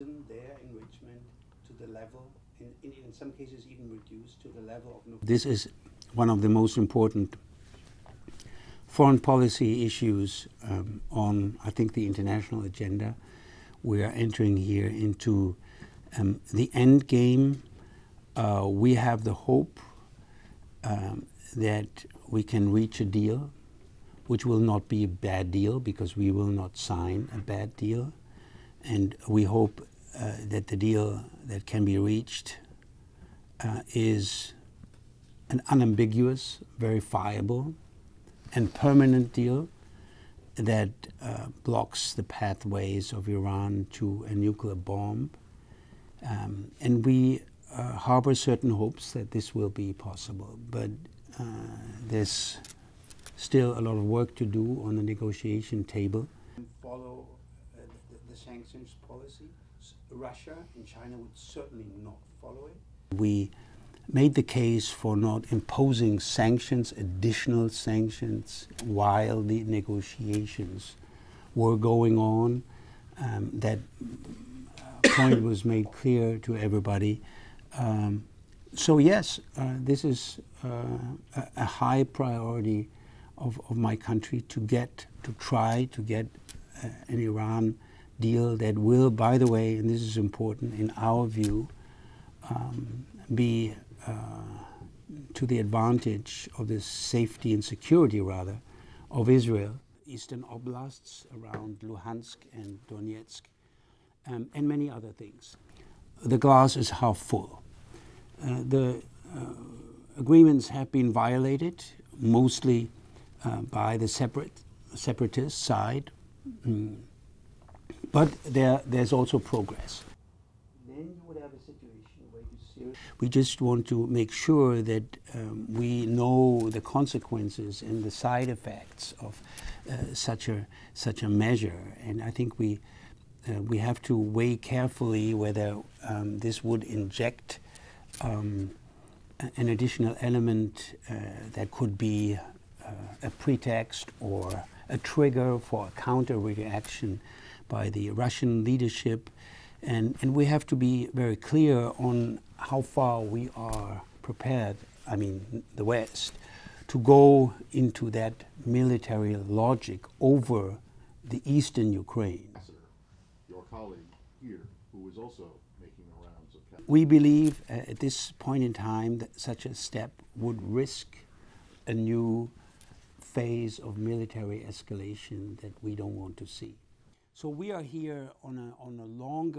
Their enrichment to the level, in some cases even reduced to the level of... This is one of the most important foreign policy issues on, I think, the international agenda. We are entering here into the end game. We have the hope that we can reach a deal, which will not be a bad deal because we will not sign a bad deal. And we hope that the deal that can be reached is an unambiguous, verifiable, and permanent deal that blocks the pathways of Iran to a nuclear bomb. And we harbor certain hopes that this will be possible. But there's still a lot of work to do on the negotiation table. Follow the sanctions policy. Russia and China would certainly not follow it. We made the case for not imposing sanctions, additional sanctions, while the negotiations were going on. That point was made clear to everybody. So yes, this is a high priority of my country to try to get an Iran deal that will, by the way, and this is important in our view, be to the advantage of the safety and security, rather, of Israel. Eastern oblasts around Luhansk and Donetsk, and many other things. The glass is half full. The agreements have been violated, mostly by the separatist side, but there's also progress. Then you would have a situation where we just want to make sure that we know the consequences and the side effects of such a measure, and I think we have to weigh carefully whether this would inject an additional element that could be a pretext or a trigger for a counter-reaction by the Russian leadership, and we have to be very clear on how far we are prepared, I mean the West, to go into that military logic over the eastern Ukraine. Your colleague here, who is also making the rounds of... We believe at this point in time that such a step would risk a new phase of military escalation that we don't want to see. So we are here on a longer